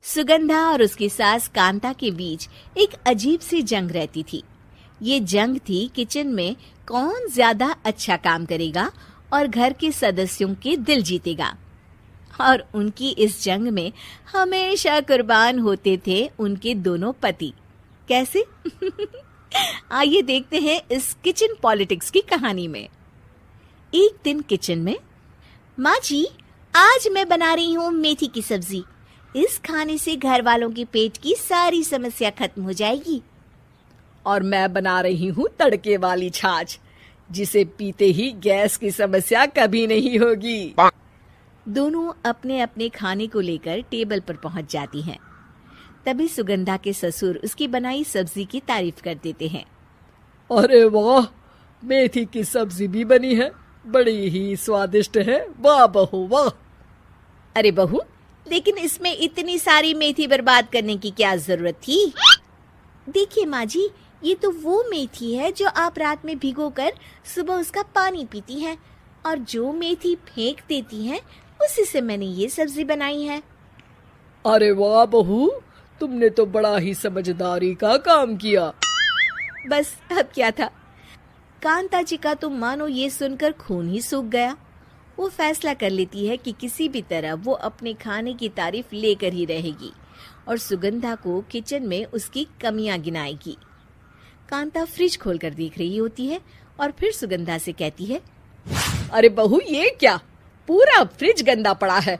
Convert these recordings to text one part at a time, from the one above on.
सुगंधा और उसकी सास कांता के बीच एक अजीब सी जंग रहती थी। ये जंग थी किचन में कौन ज्यादा अच्छा काम करेगा और घर के सदस्यों के दिल जीतेगा। और उनकी इस जंग में हमेशा कुर्बान होते थे उनके दोनों पति। कैसे? आइए देखते हैं इस किचन पॉलिटिक्स की कहानी में। एक दिन किचन में, माँ जी, आज मैं बना रही हूँ मेथी की सब्जी। इस खाने से घर वालों के पेट की सारी समस्या खत्म हो जाएगी। और मैं बना रही हूँ तड़के वाली छाछ, जिसे पीते ही गैस की समस्या कभी नहीं होगी। दोनों अपने अपने खाने को लेकर टेबल पर पहुंच जाती हैं। तभी सुगंधा के ससुर उसकी बनाई सब्जी की तारीफ कर देते हैं। अरे वाह, मेथी की सब्जी भी बनी है, बड़ी ही स्वादिष्ट है। वाह बहू वाह। अरे बहू, लेकिन इसमें इतनी सारी मेथी बर्बाद करने की क्या जरूरत थी? देखिए माँ जी, ये तो वो मेथी है जो आप रात में भिगोकर सुबह उसका पानी पीती हैं, और जो मेथी फेंक देती हैं उसी से मैंने ये सब्जी बनाई है। अरे वाह बहू, तुमने तो बड़ा ही समझदारी का काम किया। बस अब क्या था, कांता जी का तो मानो ये सुनकर खून ही सूख गया। वो फैसला कर लेती है कि किसी भी तरह वो अपने खाने की तारीफ लेकर ही रहेगी और सुगंधा को किचन में उसकी कमियां गिनाएगी। कांता फ्रिज खोलकर देख रही होती है और फिर सुगंधा से कहती है, अरे बहू, ये क्या, पूरा फ्रिज गंदा पड़ा है।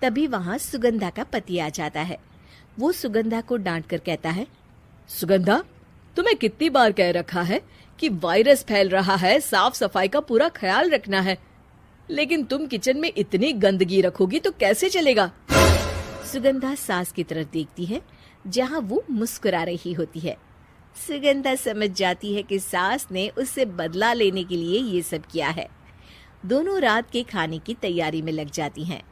तभी वहाँ सुगंधा का पति आ जाता है। वो सुगंधा को डांट कर कहता है, सुगंधा, तुम्हें कितनी बार कह रखा है कि वायरस फैल रहा है, साफ सफाई का पूरा ख्याल रखना है, लेकिन तुम किचन में इतनी गंदगी रखोगी तो कैसे चलेगा। सुगंधा सास की तरफ देखती है जहाँ वो मुस्कुरा रही होती है। सुगंधा समझ जाती है कि सास ने उससे बदला लेने के लिए ये सब किया है। दोनों रात के खाने की तैयारी में लग जाती हैं।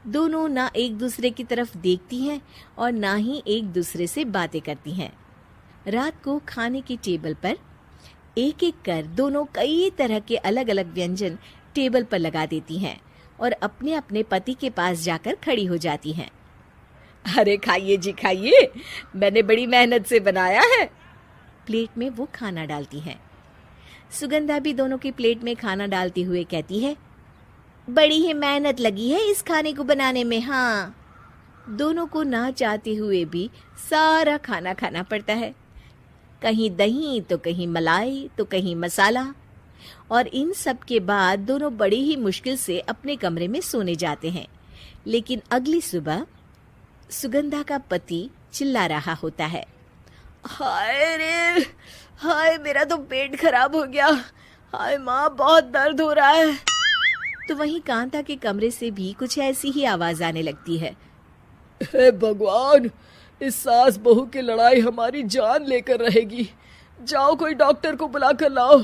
दोनों ना एक दूसरे की तरफ देखती हैं और ना ही एक दूसरे से बातें करती हैं। रात को खाने की टेबल पर एक एक कर दोनों कई तरह के अलग अलग व्यंजन टेबल पर लगा देती हैं और अपने अपने पति के पास जाकर खड़ी हो जाती हैं। अरे खाइए जी खाइए, मैंने बड़ी मेहनत से बनाया है। प्लेट में वो खाना डालती हैं। सुगंधा भी दोनों की प्लेट में खाना डालते हुए कहती है, बड़ी ही मेहनत लगी है इस खाने को बनाने में। हाँ, दोनों को ना चाहते हुए भी सारा खाना खाना पड़ता है। कहीं दही तो कहीं मलाई तो कहीं मसाला। और इन सब के बाद दोनों बड़ी ही मुश्किल से अपने कमरे में सोने जाते हैं। लेकिन अगली सुबह सुगंधा का पति चिल्ला रहा होता है, हाय रे, हाय मेरा तो पेट खराब हो गया, हाय माँ बहुत दर्द हो रहा है। तो वहीं कांता के कमरे से भी कुछ ऐसी ही आवाज आने लगती है। हे भगवान, इस सास बहू की लड़ाई हमारी जान लेकर रहेगी। जाओ कोई डॉक्टर को बुला कर लाओ।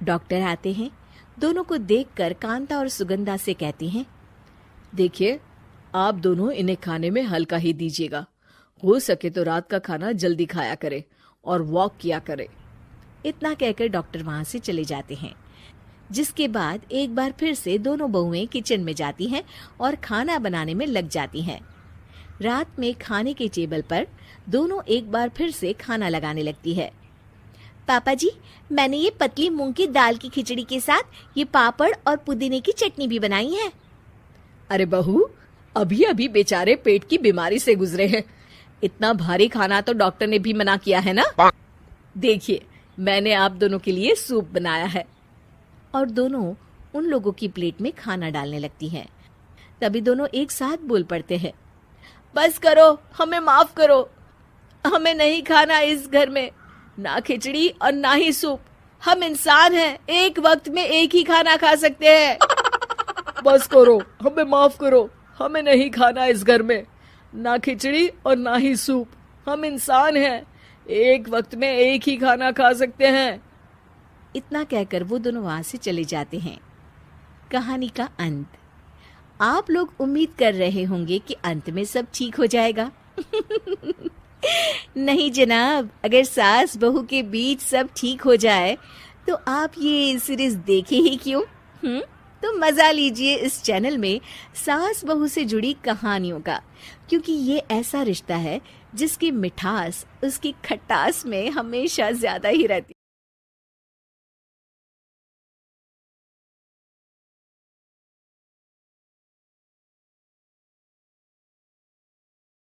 डॉक्टर आते हैं। दोनों को देखकर कांता और सुगंधा से कहती हैं, देखिए, आप दोनों इन्हें खाने में हल्का ही दीजिएगा। हो सके तो रात का खाना जल्दी खाया करे और वॉक किया करे। इतना कहकर डॉक्टर वहां से चले जाते हैं। जिसके बाद एक बार फिर से दोनों बहुएं किचन में जाती हैं और खाना बनाने में लग जाती हैं। रात में खाने के टेबल पर दोनों एक बार फिर से खाना लगाने लगती है। पापा जी, मैंने ये पतली मूंग की दाल की खिचड़ी के साथ ये पापड़ और पुदीने की चटनी भी बनाई है। अरे बहू, अभी अभी बेचारे पेट की बीमारी से गुजरे हैं, इतना भारी खाना तो डॉक्टर ने भी मना किया है ना। देखिए, मैंने आप दोनों के लिए सूप बनाया है। और दोनों उन लोगों की प्लेट में खाना डालने लगती हैं। तभी दोनों एक साथ बोल पड़ते हैं, बस करो, हमें माफ करो, हमें नहीं खाना इस घर में ना खिचड़ी और ना ही सूप। हम इंसान हैं, एक वक्त में एक ही खाना खा सकते हैं। बस करो, हमें माफ करो, हमें नहीं खाना इस घर में ना खिचड़ी और ना ही सूप। हम इंसान हैं, एक वक्त में एक ही खाना खा सकते हैं। इतना कहकर वो दोनों वहां से चले जाते हैं। कहानी का अंत। आप लोग उम्मीद कर रहे होंगे कि अंत में सब ठीक हो जाएगा। नहीं जनाब, अगर सास बहू के बीच सब ठीक हो जाए तो आप ये सीरीज देखे ही क्यों? तो मजा लीजिए इस चैनल में सास बहू से जुड़ी कहानियों का, क्योंकि ये ऐसा रिश्ता है जिसकी मिठास उसकी खटास में हमेशा ज्यादा ही रहती है।